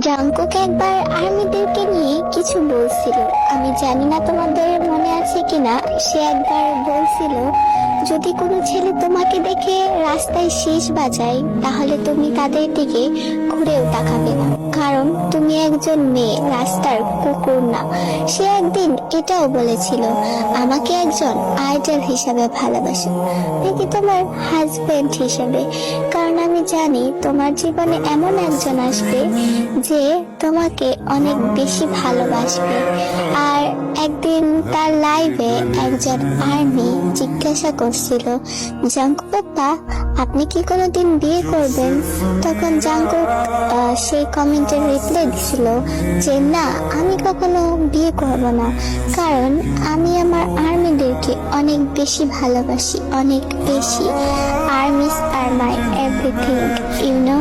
Jungkook একবার আর্মিদেরকে নিয়ে কিছু বলছিল, আমি জানি না তোমাদের মনে আছে কিনা। সে একবার বলছিল, যদি কোনো ছেলে তোমাকে দেখে রাস্তায় শীষ বাজায় তাহলে তুমি তাদের দিকে ঘুরেও তাকাবে না, কারণ তুমি একজন মেয়ে, রাস্তার কুকুর না। সে একদিন এটাও বলেছিল, আমাকে একজন আইডল হিসাবে ভালোবাসো, নাকি তোমার হাজবেন্ড হিসেবে, কারণ আমি জানি তোমার জীবনে এমন একজন আসবে যে তোমাকে অনেক বেশি ভালোবাসবে। আর একদিন তার লাইভে একজন আর্মি জিজ্ঞাসা করছিল, জাংকুক পাপা আপনি কি কোনোদিন বিয়ে করবেন? তখন জাংকুক সেই কমেন্টের রিপ্লাই দিছিল যে না, আমি কখনো বিয়ে করব না, কারণ আমি আমার আর্মিদেরকে অনেক বেশি ভালোবাসি, অনেক বেশি। Armies are my everything, you no.